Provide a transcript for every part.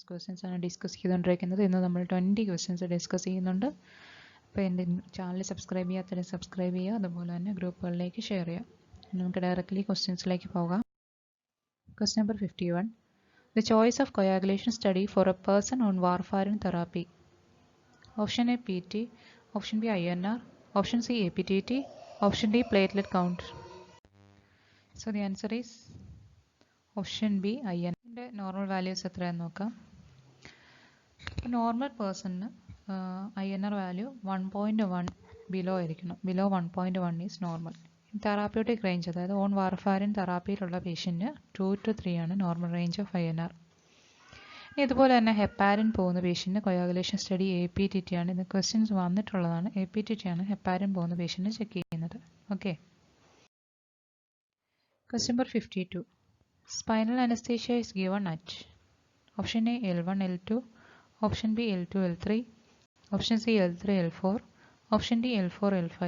Questions ആണ് discuss ചെയ്തുകൊണ്ടിരിക്കുന്നത്. ഇന്ന് നമ്മൾ 20 ക്വസ്റ്റ്യൻസ് ഡിസ്കസ് ചെയ്യുന്നുണ്ട്. അപ്പോൾ എൻ്റെ ചാനൽ സബ്സ്ക്രൈബ് ചെയ്യാത്തവരെ സബ്സ്ക്രൈബ് ചെയ്യുക, അതുപോലെ തന്നെ ഗ്രൂപ്പുകളിലേക്ക് ഷെയർ ചെയ്യുക. നമുക്ക് ഡയറക്റ്റ്ലി ക്വസ്റ്റ്യൻസിലേക്ക് പോകാം. Question number 51. The choice of coagulation study for a person on warfarin therapy. Option A PT, option B INR, option C APTT, option D platelet count. So the answer is option B INR. ഇതിൻ്റെ normal values എത്രയാണെന്ന് നോക്കാം. Normal പേഴ്സണിന് INR value 1.1 below ആയിരിക്കണം. Below 1.1 is normal. Therapeutic range, അതായത് on warfarin തെറാപ്പിയിലുള്ള പേഷ്യൻറ്റിന് 2 to 3 ആണ് normal range of INR. ഇതുപോലെ തന്നെ heparin പോകുന്ന പേഷ്യൻറ്റിന് coagulation study APTT ആണ്. ഇത് ക്വസ്റ്റ്യൻസ് വന്നിട്ടുള്ളതാണ്. APTT ആണ് ഹെപ്പാരിൻ പോകുന്ന പേഷ്യൻറ്റിന് ചെക്ക് ചെയ്യുന്നത്. Okay. Question number 52. Spinal anesthesia is given at option A L1 L2, option B L2 L3, option C L3 L4, option D L4 L5.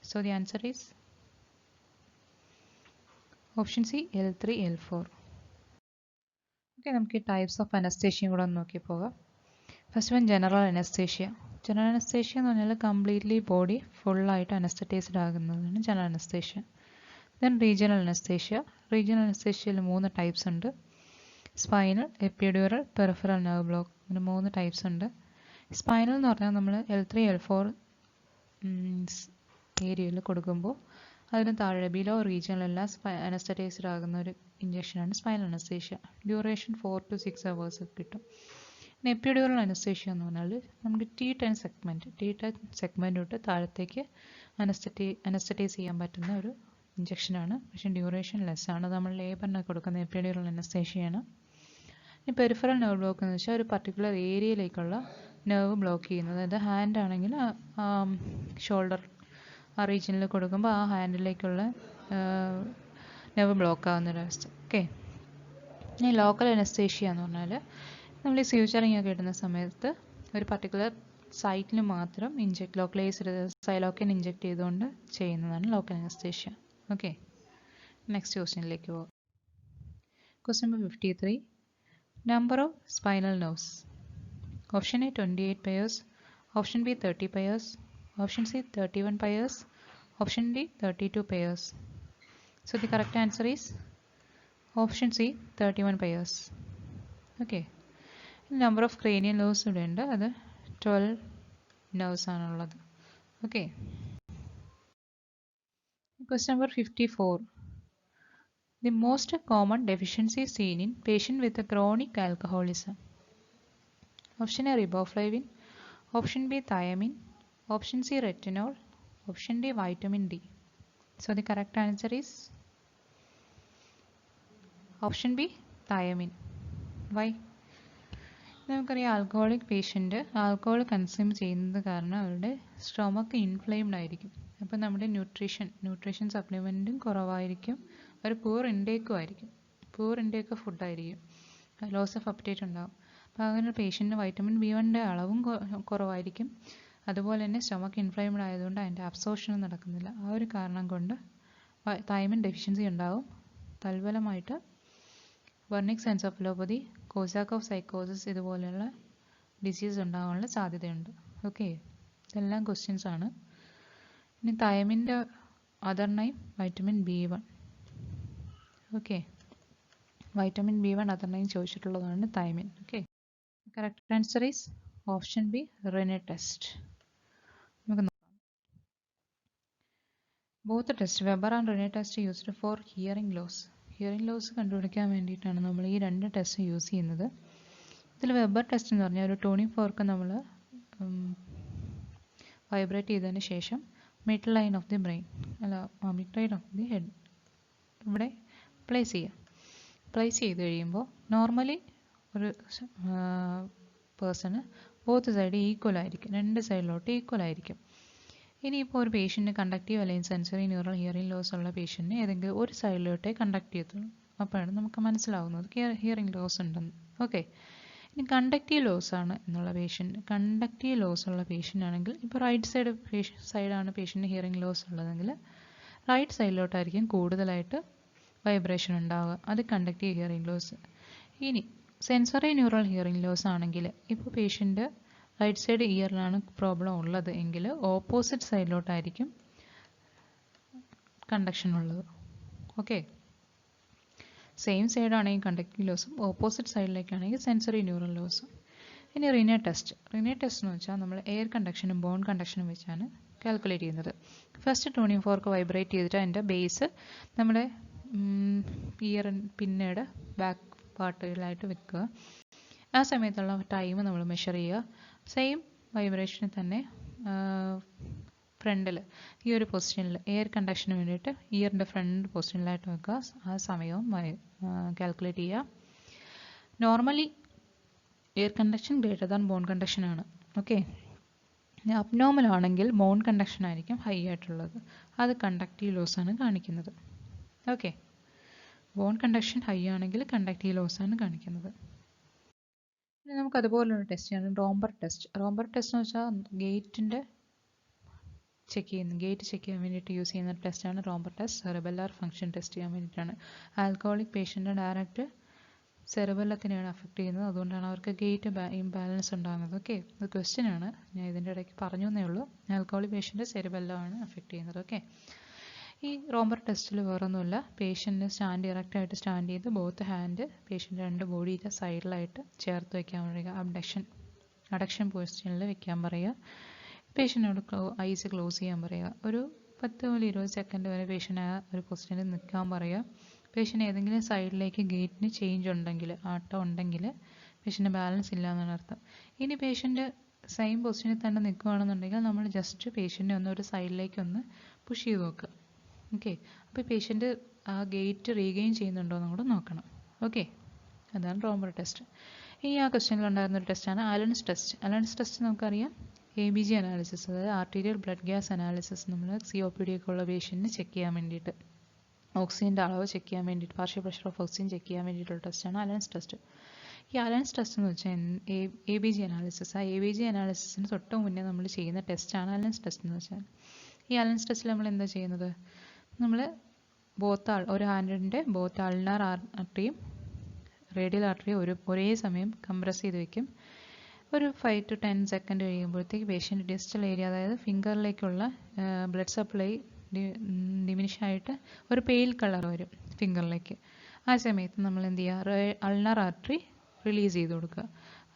So the answer is option C L3 L4. Okay, നമുക്ക് types of അനസ്തേഷ്യയും കൂടെ ഒന്ന് നോക്കി പോകാം. First one general anaesthesia. General anaesthesia എന്ന് പറഞ്ഞാൽ completely body ഫുള്ളായിട്ട് anaesthetised ആകുന്നതാണ് general anaesthesia. Then regional anaesthesia. Regional അനസ്തേഷ്യയിൽ 3 ടൈപ്സ് ഉണ്ട്. Spinal, epidural, peripheral nerve block. അങ്ങനെ 3 ടൈപ്സ് ഉണ്ട്. സ്പൈനൽ എന്ന് പറഞ്ഞാൽ നമ്മൾ L3 L4 ഏരിയയിൽ കൊടുക്കുമ്പോൾ അതിന് താഴെ ബിലോ റീജിയനിലെല്ലാം അനസ്തറ്റൈസ്ഡ് ആകുന്ന ഒരു ഇഞ്ചക്ഷനാണ് spinal anaesthesia. Duration 4 to 6 hours കിട്ടും. പിന്നെ എപ്പിഡ്യൂറൽ അനസ്തേഷ്യ എന്ന് പറഞ്ഞാൽ നമുക്ക് T10 സെഗ്മെൻറ്റ് തൊട്ട് താഴത്തേക്ക് അനസ്തറ്റൈസ് ചെയ്യാൻ പറ്റുന്ന ഒരു ഇഞ്ചക്ഷനാണ്. പക്ഷേ ഡ്യൂറേഷൻ ലെസ് ആണ്. നമ്മൾ ലേബറിന് കൊടുക്കുന്ന എപ്പിഡ്യൂറൽ അനസ്തേഷ്യയാണ്. ഈ പെരിഫറൽ നെർവ് ബ്ലോക്ക് എന്ന് വെച്ചാൽ ഒരു പർട്ടിക്കുലർ ഏരിയയിലേക്കുള്ള നെർവ് ബ്ലോക്ക് ചെയ്യുന്നത്. അതായത് ഹാൻഡ് ആണെങ്കിൽ ഷോൾഡർ ആ റീജിയനിൽ കൊടുക്കുമ്പോൾ ആ ഹാൻഡിലേക്കുള്ള നെർവ് ബ്ലോക്ക് ആവുന്നൊരവസ്ഥ. ഓക്കെ. ഇനി ലോക്കൽ അനസ്തേഷ്യ എന്ന് പറഞ്ഞാൽ നമ്മൾ ഈ സ്യൂച്ചറിങ് ഒക്കെ ഇടുന്ന സമയത്ത് ഒരു പർട്ടിക്കുലർ സൈറ്റിൽ മാത്രം ലോക്കലൈസ്ഡ് സൈലോക്കൻ ഇഞ്ചെക്ട് ചെയ്തുകൊണ്ട് ചെയ്യുന്നതാണ് ലോക്കൽ അനസ്തേഷ്യ. ഓക്കെ. നെക്സ്റ്റ് ക്വസ്റ്റ്യനിലേക്ക് പോകാം. Question number 53. Number of spinal nerves. Option A 28 pairs, option B 30 pairs, option C 31 pairs, option D 32 pairs. So the correct answer is option C 31 pairs. Okay. Number of cranial nerves ഇവിടെ ഉണ്ട്. അത് 12 nerves ആണുള്ളത്. Okay. Question number 54. The most common deficiency seen in patient with a chronic alcoholism. Option A riboflavin, option B thiamine, option C retinol, option D vitamin D. So the correct answer is option B thiamine. Why? നമുക്കറിയാം alcoholic patient alcohol consume ചെയ്യുന്നത് കാരണം അവരുടെ stomach inflamed ആയിരിക്കും. അപ്പോൾ നമ്മുടെ nutrition സപ്ലിമെൻറ്റും കുറവായിരിക്കും. ഒരു പൂർ ഇൻടേക്കും ആയിരിക്കും. പൂർ ഇൻടേക്ക് ഫുഡായിരിക്കും. ലോസ് ഓഫ് അപ്പറ്റൈറ്റ് ഉണ്ടാകും. അപ്പോൾ അങ്ങനെ പേഷ്യൻറ്റിന് വൈറ്റമിൻ B1 അളവും കുറവായിരിക്കും. അതുപോലെ തന്നെ സ്റ്റൊമക്ക് ഇൻഫ്ലെയിംഡ് ആയതുകൊണ്ട് അതിൻ്റെ അബ്സോർപ്ഷൻ നടക്കുന്നില്ല. ആ ഒരു കാരണം കൊണ്ട് തൈമിൻ ഡെഫിഷ്യൻസി ഉണ്ടാകും. തൽഫലമായിട്ട് വെർണിക് എൻസെഫലോപ്പതി, കോസാക്കോഫ് സൈക്കോസിസ് ഇതുപോലെയുള്ള ഡിസീസ് ഉണ്ടാകാനുള്ള സാധ്യതയുണ്ട്. ഓക്കെ. ഇതെല്ലാം ക്വസ്റ്റ്യൻസ് ആണ്. ഇനി തൈമിൻ്റെ other name vitamin B1. Okay. Vitamin B1 other name ചോദിച്ചിട്ടുള്ളതാണ് തൈമിൻ. Okay. Correct answer is option B Rinne test. നമുക്ക് നോക്കാം. Both test Weber and Rinne test used for hearing loss. Hearing loss കണ്ടുപിടിക്കാൻ വേണ്ടിയിട്ടാണ് നമ്മൾ ഈ 2 ടെസ്റ്റ് യൂസ് ചെയ്യുന്നത്. ഇതിൽ വെബർ ടെസ്റ്റ് എന്ന് പറഞ്ഞാൽ ഒരു ടൂണിംഗ് ഫോർക്ക് നമ്മൾ വൈബ്രേറ്റ് ചെയ്തതിന് ശേഷം mid line of the brain mid line of the head ഇവിടെ പ്ലേസ് ചെയ്യുക. പ്ലേസ് ചെയ്ത് കഴിയുമ്പോൾ നോർമലി ഒരു പേഴ്സണ് ബോത്ത് സൈഡ് ഈക്വൽ ആയിരിക്കും. 2 സൈഡിലോട്ട് ഈക്വൽ ആയിരിക്കും. ഇനിയിപ്പോൾ ഒരു പേഷ്യൻറ്റ് കണ്ടക്റ്റീവ് അല്ലെങ്കിൽ സെൻസറി ന്യൂറൽ ഹിയറിംഗ് ലോസ് ഉള്ള പേഷ്യൻറ്റിന് ഏതെങ്കിലും ഒരു സൈഡിലോട്ടേ കണ്ടക്ട് ചെയ്യത്തുള്ളൂ. അപ്പോഴാണ് നമുക്ക് മനസ്സിലാവുന്നത് ഹിയറിംഗ് ലോസ് ഉണ്ടെന്ന്. ഓക്കെ. ഇനി കണ്ടക്റ്റീവ് ലോസ് ആണ് എന്നുള്ള കണ്ടക്റ്റീവ് ലോസ് ഉള്ള പേഷ്യൻ്റ് ആണെങ്കിൽ ഇപ്പോൾ റൈറ്റ് സൈഡാണ് പേഷ്യൻറ്റ് ഹിയറിംഗ് ലോസ് ഉള്ളതെങ്കിൽ റൈറ്റ് സൈഡിലോട്ടായിരിക്കും കൂടുതലായിട്ട് വൈബ്രേഷൻ ഉണ്ടാവുക. അത് കണ്ടക്റ്റീവ് ഹിയറിംഗ് ലോസ്. ഇനി സെൻസറി ന്യൂറൽ ഹിയറിംഗ് ലോസ് ആണെങ്കിൽ ഇപ്പോൾ പേഷ്യൻ്റ് റൈറ്റ് സൈഡ് ഇയറിലാണ് പ്രോബ്ലം ഉള്ളത് എങ്കിൽ ഓപ്പോസിറ്റ് സൈഡിലോട്ടായിരിക്കും കണ്ടക്ഷൻ ഉള്ളത്. ഓക്കെ, സെയിം സൈഡാണെങ്കിൽ കണ്ടക്റ്റീവ് ലോസും ഓപ്പോസിറ്റ് സൈഡിലേക്കാണെങ്കിൽ സെൻസറി ന്യൂറൽ ലോസും. ഇനി റിനെ ടെസ്റ്റ് എന്ന് വെച്ചാൽ നമ്മൾ എയർ കണ്ടക്ഷനും ബോൺ കണ്ടക്ഷനും വെച്ചാണ് കാൽക്കുലേറ്റ് ചെയ്യുന്നത്. ഫസ്റ്റ് ട്യൂണിംഗ് ഫോർക്ക് വൈബ്രേറ്റ് ചെയ്തിട്ട് അതിൻ്റെ ബേസ് നമ്മുടെ ഇയർ പിന്നീട് ബാക്ക് പാർട്ടുകളായിട്ട് വെക്കുക. ആ സമയത്തുള്ള ടൈം നമ്മൾ മെഷർ ചെയ്യുക. സെയിം വൈബ്രേഷനിൽ തന്നെ ഫ്രണ്ടിൽ ഈ ഒരു പൊസിഷനിൽ എയർ കണ്ടക്ഷന് വേണ്ടിയിട്ട് ഇയറിൻ്റെ ഫ്രണ്ട് പൊസിഷനിലായിട്ട് വെക്കുക. ആ സമയവും കാൽക്കുലേറ്റ് ചെയ്യുക. Normally air conduction greater than bond conduction ആണ്. ഓക്കെ, അബ്നോർമൽ ആണെങ്കിൽ ബോൺ കണ്ടക്ഷൻ ആയിരിക്കും ഹൈ ആയിട്ടുള്ളത്. അത് കണ്ടക്റ്റീവ് ലോസ് ആണ് കാണിക്കുന്നത്. ഓക്കെ, ബോൺ കണ്ടക്ഷൻ ഹൈ ആണെങ്കിൽ കണ്ടക്റ്റീവ് ലോസ് ആണ് കാണിക്കുന്നത്. ഇനി നമുക്ക് അതുപോലുള്ള ടെസ്റ്റാണ് റോംബർ ടെസ്റ്റ്. റോംബർ ടെസ്റ്റ് എന്ന് വെച്ചാൽ ഗേറ്റ് ചെക്ക് ചെയ്യാൻ വേണ്ടിയിട്ട് യൂസ് ചെയ്യുന്ന ടെസ്റ്റാണ് romper test. Cerebellar function test ചെയ്യാൻ വേണ്ടിയിട്ടാണ്. ആൽക്കഹോളിക് പേഷ്യൻ്റ് ഡയറക്റ്റ് സെറിബെല്ലത്തിനെയാണ് അഫക്റ്റ് ചെയ്യുന്നത്. അതുകൊണ്ടാണ് അവർക്ക് ഗേറ്റ് ഇംബാലൻസ് ഉണ്ടാകുന്നത്. ഓക്കെ, ഇത് ക്വസ്റ്റ്യൻ ആണ്, ഞാൻ ഇതിൻ്റെ ഇടയ്ക്ക് പറഞ്ഞു എന്നേ ഉള്ളൂ. ആൽക്കഹോളിക് പേഷ്യൻ്റ് സെറിബെല്ലമാണ് അഫക്റ്റ് ചെയ്യുന്നത്. ഓക്കെ, ഈ റോംബർ ടെസ്റ്റിൽ വേറൊന്നുമില്ല. പേഷ്യൻറ്റിന് ഡയറക്റ്റായിട്ട് സ്റ്റാൻഡ് ചെയ്ത് ബോത്ത് ഹാൻഡ് പേഷ്യൻ്റ് രണ്ട് ബോഡിയുടെ സൈഡിലായിട്ട് ചേർത്ത് വയ്ക്കാൻ പറയുക. അഡക്ഷൻ പൊസിഷനിൽ വെക്കാൻ പറയുക. പേഷ്യൻ്റിനോട് ഐസ് ക്ലോസ് ചെയ്യാൻ പറയുക. ഒരു 10 മുതൽ 20 സെക്കൻഡ് വരെ പേഷ്യൻ്റ് ആ ഒരു പൊസിഷനിൽ നിൽക്കാൻ പറയുക. പേഷ്യൻ്റ് ഏതെങ്കിലും സൈഡിലേക്ക് ഗേറ്റിന് ചേഞ്ച് ഉണ്ടെങ്കിൽ, ആട്ടം ഉണ്ടെങ്കിൽ പേഷ്യൻ്റ് ബാലൻസ് ഇല്ല എന്നാണ് അർത്ഥം. ഇനി പേഷ്യൻ്റ് സെയിം പൊസിഷനിൽ തന്നെ നിൽക്കുകയാണെന്നുണ്ടെങ്കിൽ നമ്മൾ ജസ്റ്റ് പേഷ്യൻ്റിനെ ഒന്ന് ഒരു സൈഡിലേക്ക് ഒന്ന് പുഷ് ചെയ്ത് നോക്കുക. ഓക്കെ, അപ്പോൾ പേഷ്യൻ്റ് ആ ഗേറ്റ് റീഗെയിൻ ചെയ്യുന്നുണ്ടോ എന്ന് കൂടെ നോക്കണം. ഓക്കെ, അതാണ് റോംബർ ടെസ്റ്റ്. ഇനി ആ ക്വസ്റ്റ്യനിൽ ഉണ്ടായിരുന്ന ഒരു ടെസ്റ്റാണ് അലൻസ് ടെസ്റ്റ്. അലൻസ് ടെസ്റ്റ് നമുക്കറിയാം ABG അനാലിസിസ്, അതായത് ആർട്ടീരിയൽ ബ്ലഡ് ഗ്യാസ് അനാലിസിസ്. നമ്മൾ COPD ഒക്കെ ഉള്ള പേഷ്യൻറ്റിന് ചെക്ക് ചെയ്യാൻ വേണ്ടിയിട്ട് ഓക്സിജൻ്റെ അളവ് ചെക്ക് ചെയ്യാൻ വേണ്ടിയിട്ട്, partial pressure of oxygen check ചെയ്യാൻ വേണ്ടിയിട്ടുള്ള ടെസ്റ്റാണ് അലൻസ് ടെസ്റ്റ്. ഈ അലൻസ് ടെസ്റ്റ് എന്ന് വെച്ചാൽ ABG അനാലിസിസ്. ആ ABG അനാലിസിസിന് തൊട്ട് മുന്നേ നമ്മൾ ചെയ്യുന്ന ടെസ്റ്റാണ് അലൻസ് ടെസ്റ്റ് എന്ന് വെച്ചാൽ. ഈ അലൻസ് ടെസ്റ്റിൽ നമ്മൾ എന്താ ചെയ്യുന്നത്? നമ്മൾ ഒരു ഹാൻഡിൻ്റെ ബോത്ത് അൾനാർ ആർട്ടറിയും റേഡിയൽ ആർട്ടറിയും ഒരേ സമയം കംപ്രസ് ചെയ്ത് വെക്കും. ഒരു 5 to 10 സെക്കൻഡ് കഴിയുമ്പോഴത്തേക്ക് പേഷ്യൻ്റ് ഡിസ്റ്റൽ ഏരിയ, അതായത് ഫിംഗറിലേക്കുള്ള ബ്ലഡ് സപ്ലൈ ഡിമിനിഷായിട്ട് ഒരു പെയിൽ കളർ വരും ഫിംഗറിലേക്ക്. ആ സമയത്ത് നമ്മൾ എന്ത് ചെയ്യുക? അൾനാർ ആർട്ടറി റിലീസ് ചെയ്ത് കൊടുക്കുക.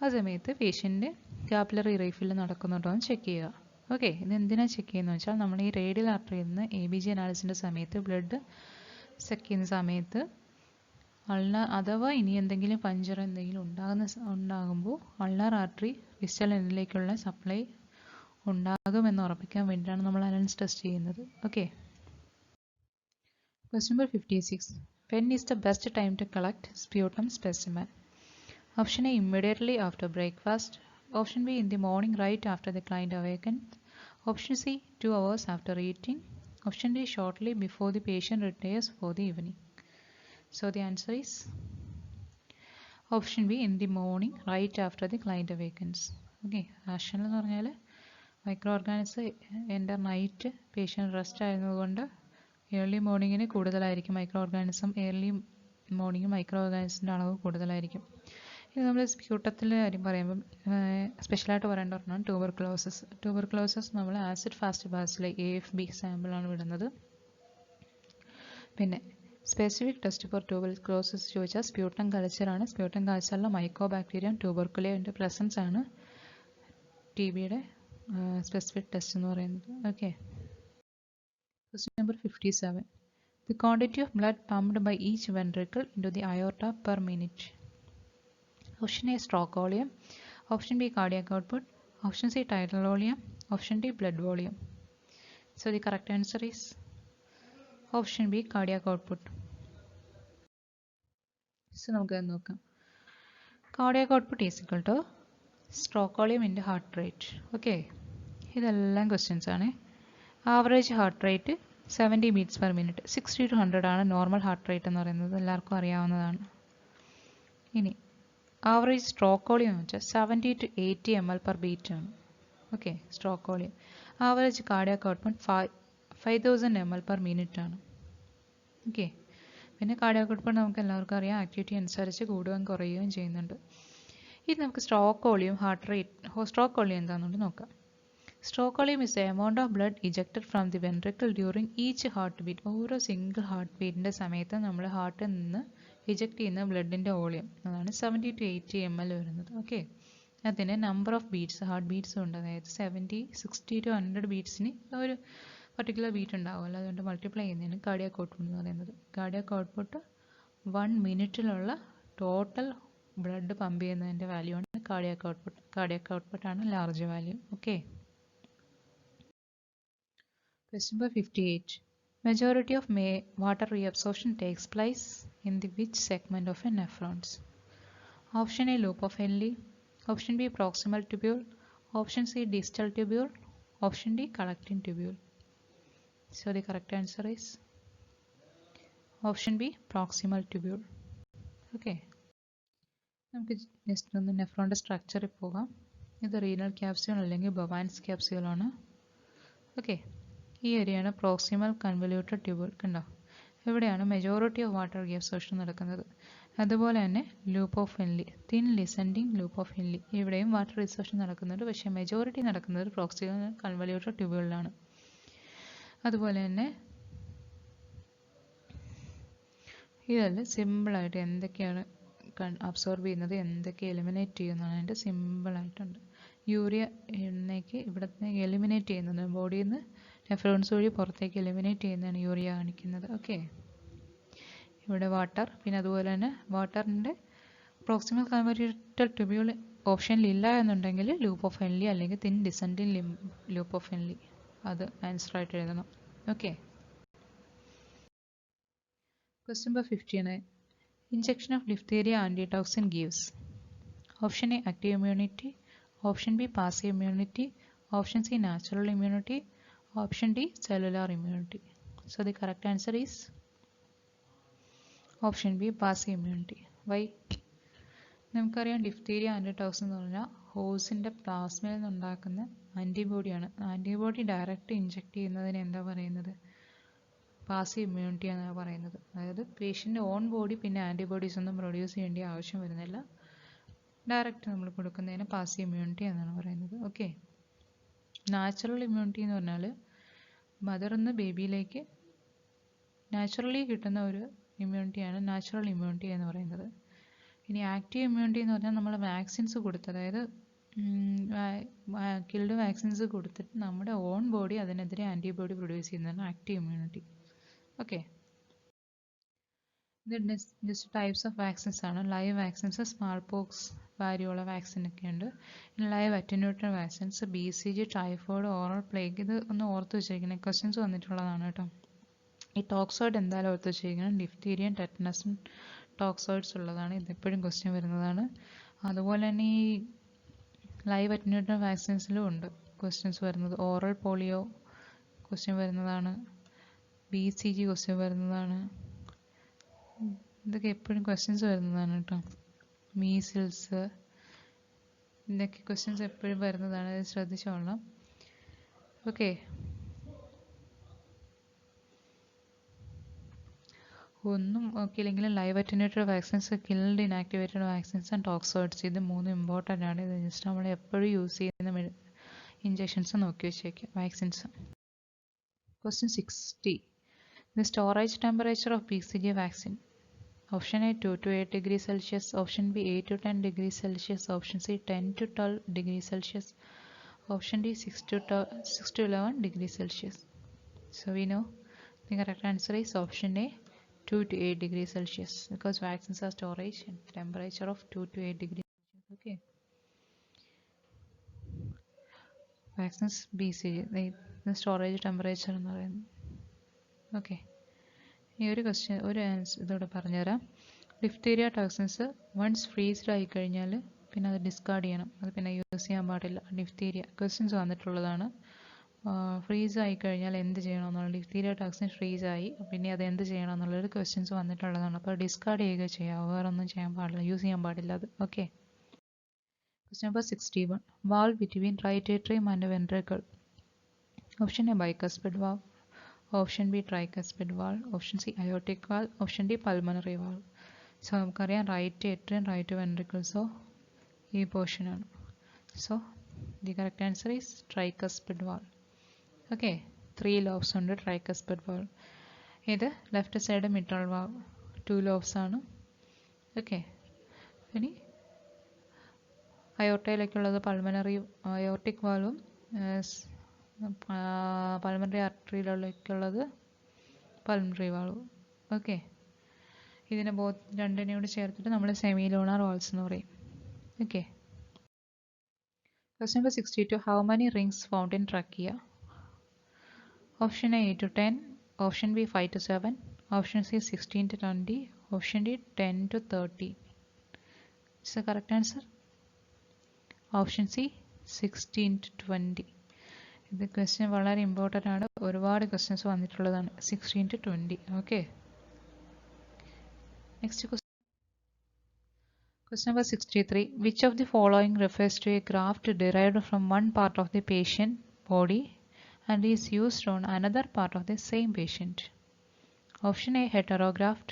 ആ സമയത്ത് പേഷ്യൻ്റ് കാപ്പിലറി റീഫിൽ നടക്കുന്നുണ്ടോ എന്ന് ചെക്ക് ചെയ്യുക. ഓക്കെ, ഇത് എന്തിനാണ് ചെക്ക് ചെയ്യുന്നത് വെച്ചാൽ നമ്മൾ ഈ റേഡിയൽ ആർട്ടറിയിൽ നിന്ന് ABG അനാലിസിൻ്റെ സമയത്ത് ബ്ലഡ് ചെക്ക് ചെയ്യുന്ന സമയത്ത് അഥവാ ഇനി എന്തെങ്കിലും പഞ്ചർ എന്തെങ്കിലും ഉണ്ടാകുമ്പോൾ അൾനാർ ആർട്ടറി ഡിസ്റ്റൽ എൻഡിലേക്കുള്ള സപ്ലൈ ഉണ്ടാകുമെന്ന് ഉറപ്പിക്കാൻ വേണ്ടിയിട്ടാണ് നമ്മൾ അലൻസ് ടെസ്റ്റ് ചെയ്യുന്നത്. Okay, question number 56. When is the best time to collect sputum specimen? Option A, immediately after breakfast. Option B, in the morning right after the client awakens. Option C, 2 hours after eating. Option D, shortly before the patient retires for the evening. So the answer is option B, in the morning right after the client awakens. Okay, rational എന്ന് പറഞ്ഞാൽ micro organism എൻ്റെ night patient rest ആയതുകൊണ്ട് early മോർണിംഗിന് കൂടുതലായിരിക്കും micro organism. Early morning micro ഓർഗാനിസത്തിൻ്റെ അളവ് കൂടുതലായിരിക്കും. ഇനി നമ്മൾ സ്പ്യൂട്ടത്തിൻ്റെ കാര്യം പറയുമ്പം സ്പെഷ്യലായിട്ട് പറയേണ്ട ഒരെണ്ണമാണ് ട്യൂബർക്ലോസസ് നമ്മൾ ആസിഡ് ഫാസ്റ്റ് ബാസിലെ AFB സാമ്പിളാണ് വിടുന്നത്. പിന്നെ സ്പെസിഫിക് ടെസ്റ്റ് ഫോർ ട്യൂബർക്ലോസിസ് ചോദിച്ചാൽ സ്പ്യൂട്ടം കൾച്ചറാണ്. സ്പ്യൂട്ടം കൾച്ചറിലെ മൈക്കോബാക്ടീരിയം ട്യൂബർക്കുലേൻ്റെ പ്രസൻസ് ആണ് TBയുടെ സ്പെസിഫിക് ടെസ്റ്റ് എന്ന് പറയുന്നത്. Okay, question number 57. The quantity of blood pumped by each ventricle into the aorta per minute. Option A, stroke volume. Option B, cardiac output. Option C, tidal volume. Option D, blood volume. So the correct answer is option B, cardiac output. So നമുക്ക് നോക്കാം. Cardiac output is equal to stroke volume into heart rate. Okay, ഇതെല്ലാം questions ആണ്. Average heart rate 70 beats per minute. 60 to 100 ആണ് normal heart rate എന്ന് പറയുന്നത്, എല്ലാവർക്കും അറിയാവുന്നതാണ്. ഇനി ആവറേജ് സ്ട്രോക്ക് വോളിയം എന്ന് വെച്ചാൽ 70 to 80 ml per beat ആണ്. Okay, stroke volume. Average cardiac output 5000 ml per minute ആണ്. ഓക്കെ, പിന്നെ കാർഡിയാക് ഔട്ട്പുട്ട് നമുക്ക് എല്ലാവർക്കും അറിയാം ആക്ടിവിറ്റി അനുസരിച്ച് കൂടുകയും കുറയുകയും ചെയ്യുന്നുണ്ട്. ഇത് നമുക്ക് stroke volume, heart rate, stroke volume എന്താണെന്നുണ്ട് നോക്കാം. Stroke volume is the amount of blood ejected from the ventricle during each heart beat. ഓരോ സിംഗിൾ ഹാർട്ട് ബീറ്റിൻ്റെ സമയത്ത് നമ്മൾ ഹാർട്ടിൽ നിന്ന് ഇജക്റ്റ് ചെയ്യുന്ന ബ്ലഡിൻ്റെ വോളിയം അതാണ് 70 to 80 ml വരുന്നത്. ഓക്കെ, അതിന് നമ്പർ ഓഫ് ബീറ്റ്സ്, ഹാർട്ട് ബീറ്റ്സും ഉണ്ട്. അതായത് 70, 60 to 100 ബീറ്റ്സിന് ഒരു പർട്ടിക്കുലർ ബീറ്റ് ഉണ്ടാവുമല്ലോ, അതുകൊണ്ട് മൾട്ടിപ്ലൈ ചെയ്യുന്നതിന് കാർഡിയാക് ഔട്ട്പുട്ട് എന്ന് പറയുന്നത്. കാർഡിയാക് ഔട്ട്പുട്ട് 1 മിനിറ്റിലുള്ള ടോട്ടൽ ബ്ലഡ് പമ്പ് ചെയ്യുന്നതിൻ്റെ വാല്യൂ ആണ് കാർഡിയാക് ഔട്ട്പുട്ട്. കാർഡിയാക് ഔട്ട്പുട്ടാണ് large value. Okay, question number 58. Majority of water reabsorption takes place in the which segment of a nephrons? Option A, loop of Henle. Option B, proximal tubule. Option C, distal tubule. Option D, collecting tubule. So the correct answer is option B, proximal tubule. Okay, നമുക്ക് just ഒന്ന് നെഫ്രോണിൻ്റെ സ്ട്രക്ചറിൽ പോകാം. ഇത് renal capsule അല്ലെങ്കിൽ ബൊവാൻസ് capsule ആണ്. Okay, ഈ ഏരിയയാണ് proximal convoluted ട്യൂബിൾ. കണ്ടോ, ഇവിടെയാണ് മെജോറിറ്റി ഓഫ് വാട്ടർ റിഅബ്സോർപ്ഷൻ നടക്കുന്നത്. അതുപോലെ തന്നെ loop of Henle, thin descending loop of Henle, ഇവിടെയും വാട്ടർ റിഅബ്സോർപ്ഷൻ നടക്കുന്നുണ്ട്. പക്ഷേ മെജോറിറ്റി നടക്കുന്നത് പ്രോക്സിമൽ കൺവല്യൂട്ടഡ് ട്യൂബുകളിലാണ്. അതുപോലെ തന്നെ ഇതല്ല സിമ്പിളായിട്ട് എന്തൊക്കെയാണ് അബ്സോർബ് ചെയ്യുന്നത്, എന്തൊക്കെ എലിമിനേറ്റ് ചെയ്യുന്നതാണ് അതിൻ്റെ സിമ്പിളായിട്ടുണ്ട്. യൂറിയ എണ്ണയ്ക്ക് ഇവിടുന്ന് എലിമിനേറ്റ് ചെയ്യുന്നത്, ബോഡിയിൽ നിന്ന് നെഫ്രോൺസ് വഴി പുറത്തേക്ക് എലിമിനേറ്റ് ചെയ്യുന്നതാണ് യൂറിയ കാണിക്കുന്നത്. ഓക്കെ, ഇവിടെ വാട്ടർ, പിന്നെ അതുപോലെ തന്നെ വാട്ടറിൻ്റെ പ്രോക്സിമൽ കൺവല്യൂട്ടഡ് ട്യൂബ്യൂൾ ഓപ്ഷനിൽ ഇല്ല എന്നുണ്ടെങ്കിൽ ലൂപ്പ് ഓഫ് ഹെൻലി അല്ലെങ്കിൽ thin descending loop of Henley, അത് ആൻസറായിട്ട് എഴുതണം. Okay, question number 59. Injection of diphtheria antitoxin gives option A, active immunity. Option B, passive immunity. Option C, natural immunity. Option D, cellular immunity. So the correct answer is option B, passive immunity. Why? നമുക്കറിയാം diphtheria ആൻറ്റിടോക്സിൻ എന്ന് പറഞ്ഞാൽ ഹോസിൻ്റെ പ്ലാസ്മയിൽ നിന്നുണ്ടാക്കുന്ന ആൻറ്റിബോഡിയാണ്. Antibody direct inject ചെയ്യുന്നതിന് എന്താ പറയുന്നത്? Passive immunity എന്നാണ് പറയുന്നത്. അതായത് patient on body പിന്നെ ആൻറ്റിബോഡീസ് ഒന്നും പ്രൊഡ്യൂസ് ചെയ്യേണ്ട ആവശ്യം വരുന്നില്ല, ഡയറക്റ്റ് നമ്മൾ കൊടുക്കുന്നതിന് പാസീവ് ഇമ്മ്യൂണിറ്റി എന്നാണ് പറയുന്നത്. ഓക്കെ, നാച്ചുറൽ ഇമ്മ്യൂണിറ്റി എന്ന് പറഞ്ഞാൽ മദറിൽ നിന്ന് ബേബിയിലേക്ക് നാച്ചുറലി കിട്ടുന്ന ഒരു ഇമ്മ്യൂണിറ്റിയാണ് നാച്ചുറൽ ഇമ്മ്യൂണിറ്റി എന്ന് പറയുന്നത്. ഇനി ആക്റ്റീവ് ഇമ്മ്യൂണിറ്റി എന്ന് പറഞ്ഞാൽ നമ്മൾ വാക്സിൻസ് കൊടുത്ത്, അതായത് കിൽഡ് വാക്സിൻസ് കൊടുത്തിട്ട് നമ്മുടെ ഓൺ ബോഡി അതിനെതിരെ ആൻറ്റിബോഡി പ്രൊഡ്യൂസ് ചെയ്യുന്നതാണ് ആക്റ്റീവ് ഇമ്മ്യൂണിറ്റി. ഓക്കെ, ഇത് ജസ്റ്റ് ടൈപ്സ് ഓഫ് വാക്സിൻസ് ആണ്. Live vaccines, small pox, variola vaccine ഒക്കെ ഉണ്ട്. Live attenuated vaccines, BCG, typhoid, oral plague. ഇത് ഒന്ന് ഓർത്ത് വെച്ചിരിക്കണം, ക്വസ്റ്റ്യൻസ് വന്നിട്ടുള്ളതാണ് കേട്ടോ. ഈ ടോക്സോയിഡ് എന്തായാലും ഓർത്ത് വെച്ചിരിക്കണം. ഡിഫ്തീരിയൻ, ടെറ്റനസും ടോക്സോയിഡ്സ് ഉള്ളതാണ്, ഇതെപ്പോഴും ക്വസ്റ്റ്യൻ വരുന്നതാണ്. അതുപോലെ തന്നെ ഈ ലൈവ് അറ്റന്യൂട്ടഡ് വാക്സിൻസിലും ഉണ്ട് ക്വസ്റ്റ്യൻസ് വരുന്നത്. ഓറൽ പോളിയോ ക്വസ്റ്റ്യൻ വരുന്നതാണ്, BCG ക്വസ്റ്റ്യൻ വരുന്നതാണ്. ഇതൊക്കെ എപ്പോഴും ക്വസ്റ്റ്യൻസ് വരുന്നതാണ് കേട്ടോ. മീസിൽസ്, ഇതൊക്കെ ക്വസ്റ്റ്യൻസ് എപ്പോഴും വരുന്നതാണ്, അത് ശ്രദ്ധിച്ചോളണം. ഓക്കെ, ഒന്നും നോക്കിയില്ലെങ്കിലും live attenuated vaccines, killed inactivated vaccines and toxoids, ഇത് മൂന്നും ഇമ്പോർട്ടൻ്റ് ആണ്. ഇത് ജസ്റ്റ് നമ്മൾ എപ്പോഴും യൂസ് ചെയ്യുന്ന ഇഞ്ചക്ഷൻസ് നോക്കി വെച്ചേക്കാം, vaccines. Question 60. The storage temperature of BCG vaccine. Option A, 2 to 8 degrees Celsius. Option B, 8 to 10 degrees Celsius. Option C, 10 to 12 degrees Celsius. Option D, 6 to 11 degrees Celsius. So we know the correct answer is option A, 2 to 8 degrees Celsius, because vaccines are storage and temperature of 2 to 8 degrees Celsius. Okay. Vaccines BCG, the storage temperature എന്ന് പറയുന്നത്. Okay, ഈ ഒരു question ഒരു answer ഇതോടെ പറഞ്ഞുതരാം. Diphtheria toxins once ഫ്രീസ്ഡ് ആയി കഴിഞ്ഞാൽ പിന്നെ അത് ഡിസ്കാർഡ് ചെയ്യണം, അത് പിന്നെ യൂസ് ചെയ്യാൻ പാടില്ല. ഡിഫ്തീരിയ ക്വസ്റ്റ്യൻസ് വന്നിട്ടുള്ളതാണ്. ഫ്രീസ് ആയി കഴിഞ്ഞാൽ എന്ത് ചെയ്യണമെന്നുള്ള, ഡിഫ്തീരിയ ടോക്സിൻ ഫ്രീസ് ആയി പിന്നെ അത് എന്ത് ചെയ്യണം എന്നുള്ളൊരു ക്വസ്റ്റ്യൻസ് വന്നിട്ടുള്ളതാണ്. അപ്പോൾ ഡിസ്കാർഡ് ചെയ്യുക ചെയ്യാം, വേറെ ഒന്നും ചെയ്യാൻ പാടില്ല, യൂസ് ചെയ്യാൻ പാടില്ല അത്. Okay, question number 61. Valve between right atrium and ventricle. Option A, bicuspid valve. Option B tricuspid valve, option C aortic valve, option D pulmonary valve. So നമുക്കറിയാം റൈറ്റ് ഏട്രിയം റൈറ്റ് വെൻട്രിക്കിൾസോ ഈ പോർഷനാണ്. So the correct answer is tricuspid valve. Okay, 3 lobes ഉണ്ട് tricuspid valve. ഇത് left side mitral valve 2 lobes ആണ്. Okay, ഇനി അയോർട്ടയിലേക്കുള്ളത് pulmonary aortic വാൾവും പൾമണറി ആർട്ടറിയിലേക്കുള്ളത് പൾമണറി വാൾവും. ഓക്കെ, ഇതിനെ രണ്ടിനെയും കൂടി ചേർത്തിട്ട് നമ്മൾ സെമി ലൂണാർ വാൾസ് എന്ന് പറയും. Okay, question number 62. How many rings found in trachea? Option A 8 to 10, option B 5 to 7, option C 16 to 20, option D 10 to 30. Is the correct answer? Option C 16 to 20. ഇത് question വളരെ important ആണ്, ഒരുപാട് questions വന്നിട്ടുള്ളതാണ്. 16 to 20. Okay, next question. Question number 63. Which of the following refers to a graft derived from one part of the patient body and is used on another part of the same patient? Option A heterograft,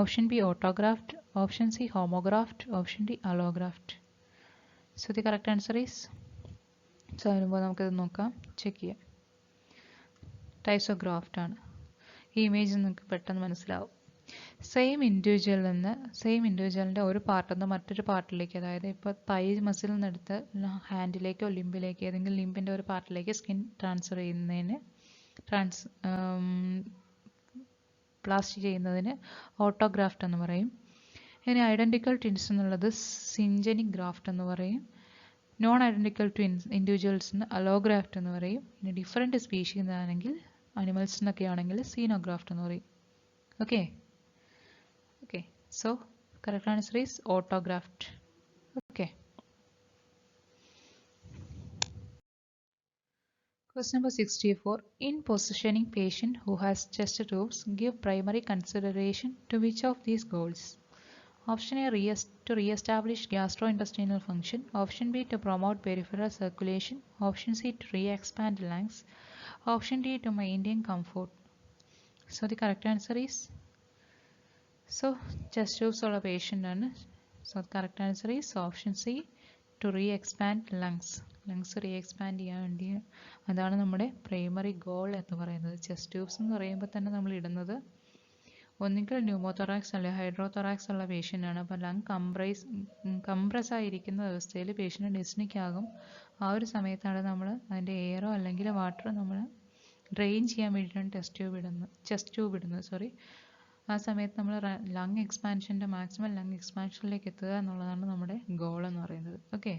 option B autograft, option C homograft, option D allograft. So the correct answer is, so നമുക്കിത് നോക്കാം, check ചെയ്യാം. Types of graft ആണ്. ഈ image നിങ്ങൾക്ക് പെട്ടെന്ന് മനസ്സിലാവും. Same ഇൻഡിവിജ്വലിൻ്റെ ഒരു പാർട്ടിൽ നിന്ന് മറ്റൊരു പാർട്ടിലേക്ക്, അതായത് ഇപ്പോൾ തൈ മസിൽ നിന്നെടുത്ത് ഹാൻഡിലേക്കോ ലിംബിലേക്കോ ഏതെങ്കിലും ലിംബിൻ്റെ ഒരു പാർട്ടിലേക്ക് സ്കിൻ ട്രാൻസ്ഫർ ചെയ്യുന്നതിന് പ്ലാസ്റ്റ് ചെയ്യുന്നതിന് ഓട്ടോഗ്രാഫ്റ്റ് എന്ന് പറയും. ഇനി ഐഡൻറ്റിക്കൽ ട്വിൻസ് എന്നുള്ളത് സിഞ്ചനിക് ഗ്രാഫ്റ്റ് എന്ന് പറയും. നോൺ ഐഡൻറ്റിക്കൽ ട്വിൻസ് ഇൻഡിവിജ്വൽസിന് അലോഗ്രാഫ്റ്റ് എന്ന് പറയും. ഇനി ഡിഫറെൻറ്റ് സ്പീഷീസ് ആണെങ്കിൽ അനിമൽസിനൊക്കെ ആണെങ്കിൽ സീനോഗ്രാഫ്റ്റ് എന്ന് പറയും. Okay, so correct answer is autograft. Okay, question number 64. In positioning patient who has chest tubes, give primary consideration to which of these goals? Option A to re-establish gastrointestinal function, option B to promote peripheral circulation, option C to re-expand lungs, option D to maintain comfort. So the correct answer is, so chest tubes ഉള്ള patient ആണ്. So correct answer is option C to reexpand lungs reexpand ചെയ്യാൻ വേണ്ടി, അതാണ് നമ്മുടെ primary goal എന്ന് പറയുന്നത്. Chest tubes എന്ന് പറയുമ്പോൾ തന്നെ നമ്മൾ ഇടുന്നത് ഒന്നുകിൽ ന്യൂമോതൊറാക്സ് അല്ലെങ്കിൽ ഹൈഡ്രോതൊറാക്സ് ഉള്ള പേഷ്യൻ്റ് ആണ്. അപ്പോൾ ലങ് കംപ്രസ് ആയിരിക്കുന്ന അവസ്ഥയിൽ പേഷ്യൻ്റ് ഡിസ്നിക് ആകും. ആ ഒരു സമയത്താണ് നമ്മൾ അതിൻ്റെ എയറോ അല്ലെങ്കിൽ വാട്ടറോ നമ്മൾ ഡ്രെയിൻ ചെയ്യാൻ വേണ്ടിയിട്ടാണ് ചെസ്റ്റ് ട്യൂബ് ഇടുന്നത്. ആ സമയത്ത് നമ്മൾ ലങ് എക്സ്പാൻഷൻ്റെ മാക്സിമം ലങ് എക്സ്പാൻഷനിലേക്ക് എത്തുക എന്നുള്ളതാണ് നമ്മുടെ ഗോൾ എന്ന് പറയുന്നത്. ഓക്കെ,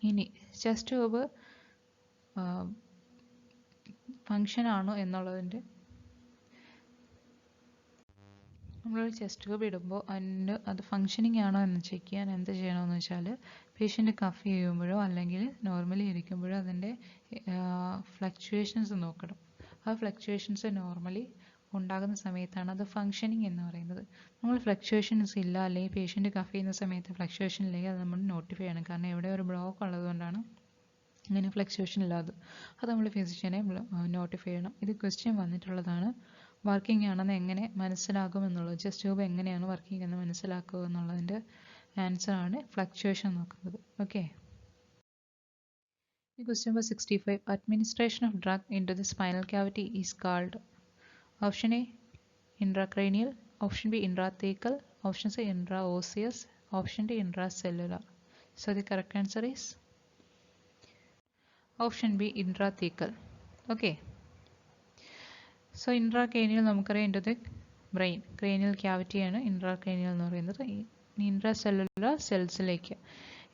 ഇനി ചെസ്റ്റ് ട്യൂബ് ഫങ്ഷൻ ആണോ എന്നുള്ളതിൻ്റെ, നമ്മളൊരു ചെസ്റ്റ് ട്യൂബ് ഇടുമ്പോൾ അത് ഫങ്ഷനിങ് ആണോ എന്ന് ചെക്ക് ചെയ്യാൻ എന്ത് ചെയ്യണമെന്ന് വെച്ചാൽ, പേഷ്യൻ്റ് കഫ് ചെയ്യുമ്പോഴോ അല്ലെങ്കിൽ നോർമലി ഇരിക്കുമ്പോഴോ അതിൻ്റെ ഫ്ലക്ച്വേഷൻസ് നോക്കണം. ആ ഫ്ലക്ച്വേഷൻസ് നോർമലി ഉണ്ടാകുന്ന സമയത്താണ് അത് ഫങ്ഷനിങ് എന്ന് പറയുന്നത്. നമ്മൾ ഫ്ലക്ച്വേഷൻസ് ഇല്ല അല്ലെങ്കിൽ പേഷ്യൻ്റ് കഫ് ചെയ്യുന്ന സമയത്ത് ഫ്ലക്ച്വേഷൻ ഇല്ലെങ്കിൽ അത് നമ്മൾ നോട്ടിഫൈ ചെയ്യണം. കാരണം എവിടെ ഒരു ബ്ലോക്ക് ഉള്ളതുകൊണ്ടാണ് അങ്ങനെ ഫ്ലക്ച്വേഷൻ ഇല്ലാതെ. അത് നമ്മൾ ഫിസിഷ്യനെ നോട്ടിഫൈ ചെയ്യണം. ഇത് ക്വസ്റ്റ്യൻ വന്നിട്ടുള്ളതാണ്. വർക്കിംഗ് ആണെന്ന് എങ്ങനെ മനസ്സിലാകുമെന്നുള്ളത്, ചെസ്റ്റ് ട്യൂബ് എങ്ങനെയാണ് വർക്കിംഗ് എന്ന് മനസ്സിലാക്കുക എന്നുള്ളതിൻ്റെ ആൻസർ ആണ് ഫ്ലക്ച്വേഷൻ നോക്കുന്നത്. Okay, question number 65. Administration of drug into the spinal cavity is called. Option A intracranial, option B intrathecal, option C intraosseous, option D intracellular. So the correct answer is option B intrathecal. Okay, so intracranial നമുക്കറിയാം into the brain, cranial cavity ആണ് intracranial എന്ന് പറയുന്നത്. intracellular സെൽസിലേക്ക്.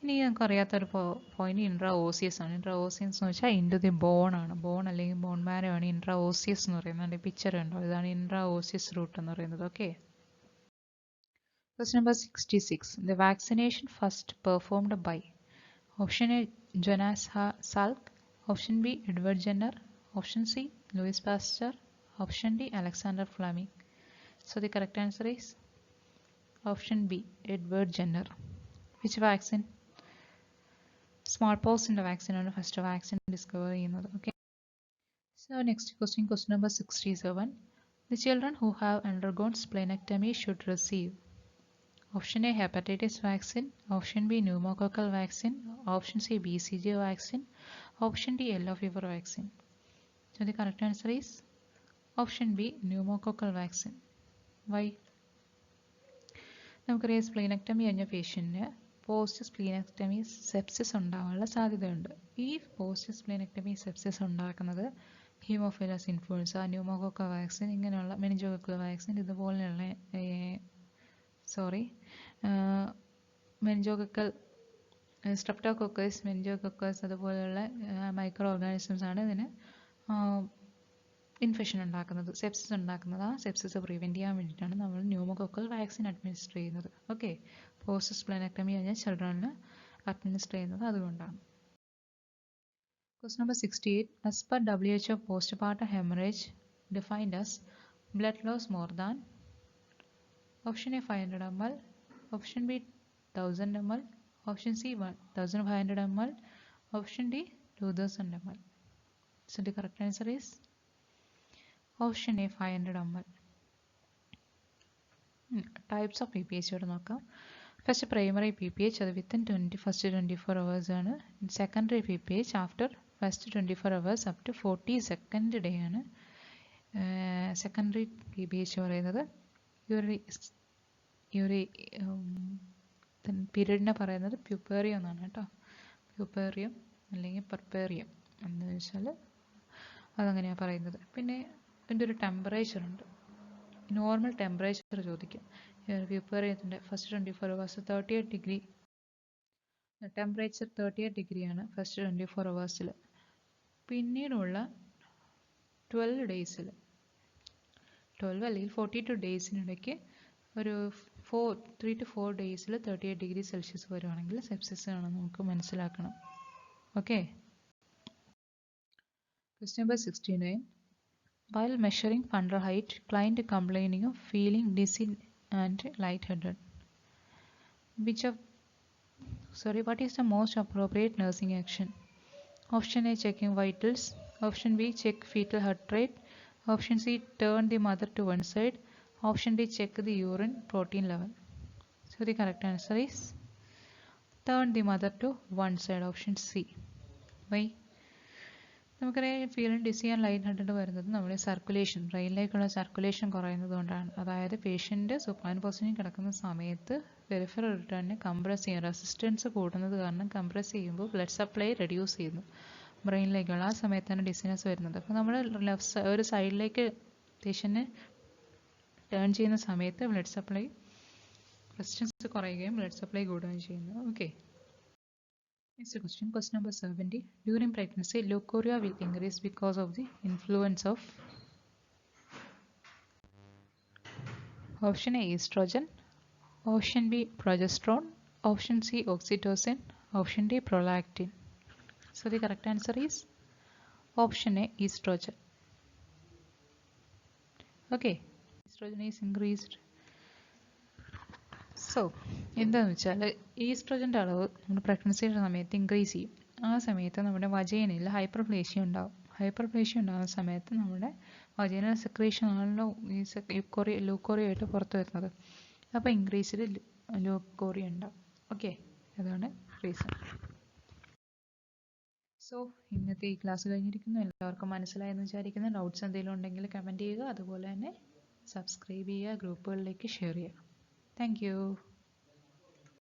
ഇനി നമുക്ക് അറിയാത്തൊരു point intra ഓസിയസ് ആണ്. Intra ഓസിയസ് എന്ന് വെച്ചാൽ ഇൻറ്റു ദി ബോൺ ആണ്. ബോൺ അല്ലെങ്കിൽ ബോൺ മാരോ ആണ് ഇൻട്രാ ഓസിയസ് എന്ന് പറയുന്നത്. പിക്ചർ ഉണ്ടോ, ഇതാണ് ഇൻട്രാ ഓസിയസ് റൂട്ട് എന്ന് പറയുന്നത്. Okay, question number 66. The vaccination first performed by option A Jonas Salk, option B Edward Jenner, option C Louis Pasteur, option D Alexander Fleming. So the correct answer is option B Edward Jenner. Which vaccine? Small പോക്സിൻ്റെ വാക്സിനാണ് first vaccine discover ചെയ്യുന്നത്. Okay, so So next question number 67. The children who have undergone splenectomy should receive option A hepatitis vaccine, option B pneumococcal vaccine, option C BCG vaccine, option D yellow fever vaccine. So the correct answer is option B pneumococcal vaccine. Why? നമുക്കറിയാം splenectomy കഴിഞ്ഞ പേഷ്യൻറ്റിന് post splenectomy sepsis ഉണ്ടാകാനുള്ള സാധ്യതയുണ്ട്. ഈ post splenectomy sepsis ഉണ്ടാക്കുന്നത് Haemophilus influenza, pneumococcal vaccine, ഇങ്ങനെയുള്ള meningococcal vaccine, ഇതുപോലെയുള്ള meningococcal streptococcus, മെനിഞ്ചോകോക്കസ് അതുപോലെയുള്ള micro organisms ആണ് ഇതിന് ഇൻഫെക്ഷൻ ഉണ്ടാക്കുന്നത്, സെപ്സിസ് ഉണ്ടാക്കുന്നത്. ആ സെപ്സിസ് പ്രിവെൻറ്റ് ചെയ്യാൻ വേണ്ടിയിട്ടാണ് നമ്മൾ ന്യൂമോകോക്കൽ വാക്സിൻ അഡ്മിനിസ്റ്റർ ചെയ്യുന്നത്. ഓക്കെ, പോസ്റ്റ് സ്പ്ലെനക്ടമി കഴിഞ്ഞാൽ ചിൽഡ്രനിൽ അഡ്മിനിസ്റ്റർ ചെയ്യുന്നത് അതുകൊണ്ടാണ്. Question number 68. As per WHO, postpartum hemorrhage defined as blood loss more than option A 500 ml, option B 1000 ml, option C 1500 ml, option D 2000 ml. So the correct answer is option A 500 ml. Types of PPH ഇവിടെ നോക്കാം. First primary PPH, അത് within first 24 hours ആണ്. Secondary PPH after first 24 hours up to 42nd day ആണ്. Secondary PPH പറയുന്നത് പീരീഡിനെ പറയുന്നത് പ്യൂപ്പേറിയം എന്നാണ് കേട്ടോ. പ്യൂപ്പേറിയം അല്ലെങ്കിൽ പെർപ്പേറിയം എന്ന് വെച്ചാൽ അതങ്ങനെയാണ് പറയുന്നത്. പിന്നെ ഇതിൻ്റെ ഒരു ടെമ്പറേച്ചർ ഉണ്ട്. നോർമൽ ടെമ്പറേച്ചർ ചോദിക്കും. പ്യൂപ്പേറിയത്തിൻ്റെ ഫസ്റ്റ് 24 hours 38 ഡിഗ്രി, ടെമ്പറേച്ചർ 38 ഡിഗ്രിയാണ് ഫസ്റ്റ് 24 hours. പിന്നീടുള്ള 12 ഡേയ്സിൽ 12 അല്ലെങ്കിൽ 42 ഡേയ്സിനിടയ്ക്ക് ഒരു 3 to 4 ഡേയ്സിൽ 38 ഡിഗ്രി സെൽഷ്യസ് വരുവാണെങ്കിൽ സെപ്സിസ് ആണെന്ന് നമുക്ക് മനസ്സിലാക്കണം. Okay. Question number 69. While measuring fundal height, client complaining of feeling dizzy and lightheaded. What is the most appropriate nursing action? Option A checking vitals, option B check fetal heart rate, option C turn the mother to one side, option D check the urine protein level. So the correct answer is turn the mother to one side, option C. Why? നമുക്കറിയാം feeling DC and light headed വരുന്നത് നമ്മുടെ circulation, ബ്രെയിനിലേക്കുള്ള circulation കുറയുന്നത് കൊണ്ടാണ്. അതായത് patient സുപ്പാൻ പൊസിഷനിൽ കിടക്കുന്ന സമയത്ത് peripheral റിട്ടേണിനെ compress ചെയ്യും. റെസിസ്റ്റൻസ് കൂടുന്നത് കാരണം കംപ്രസ് ചെയ്യുമ്പോൾ ബ്ലഡ് സപ്ലൈ റെഡ്യൂസ് ചെയ്യുന്നു ബ്രെയിനിലേക്കുള്ള. ആ സമയത്താണ് ഡിസിനസ് വരുന്നത്. അപ്പോൾ നമ്മൾ ഒരു സൈഡിലേക്ക് പേഷ്യൻറ്റിനെ ടേൺ ചെയ്യുന്ന സമയത്ത് ബ്ലഡ് സപ്ലൈ റെസിസ്റ്റൻസ് കുറയുകയും ബ്ലഡ് സപ്ലൈ കൂടുകയും ചെയ്യുന്നു. Okay. Next question, question number 70. During pregnancy, leukorrhea will increase because of the influence of option A estrogen, option B progesterone, option C oxytocin, option D prolactin. So the correct answer is option A estrogen. Okay, estrogen is increased. So എന്താണെന്ന് വെച്ചാൽ ഈസ്ട്രോജൻ്റെ അളവ് നമ്മുടെ പ്രഗ്നൻസിയുടെ സമയത്ത് increase ചെയ്യും. ആ സമയത്ത് നമ്മുടെ വജൈനയിൽ hyperplasia ഉണ്ടാകും. ഹൈപ്പർപ്ലേഷ്യ ഉണ്ടാകുന്ന സമയത്ത് നമ്മുടെ വജൈനൽ സെക്രീഷൻ ആണല്ലോ ഈ ലൂക്കോറിയ ആയിട്ട് പുറത്ത് വരുന്നത്. അപ്പോൾ ഇൻക്രീസ്ഡ് ലൂക്കോറിയ ഉണ്ടാകും. ഓക്കെ, അതാണ് റീസൺ. സോ ഇന്നത്തെ ഈ ക്ലാസ് കഴിഞ്ഞിരിക്കുന്നു. എല്ലാവർക്കും മനസ്സിലായെന്ന് വിചാരിക്കുന്നു. ഡൗട്ട്സ് എന്തെങ്കിലും ഉണ്ടെങ്കിൽ കമൻറ്റ് ചെയ്യുക. അതുപോലെ തന്നെ സബ്സ്ക്രൈബ് ചെയ്യുക, ഗ്രൂപ്പുകളിലേക്ക് ഷെയർ ചെയ്യുക. Thank you.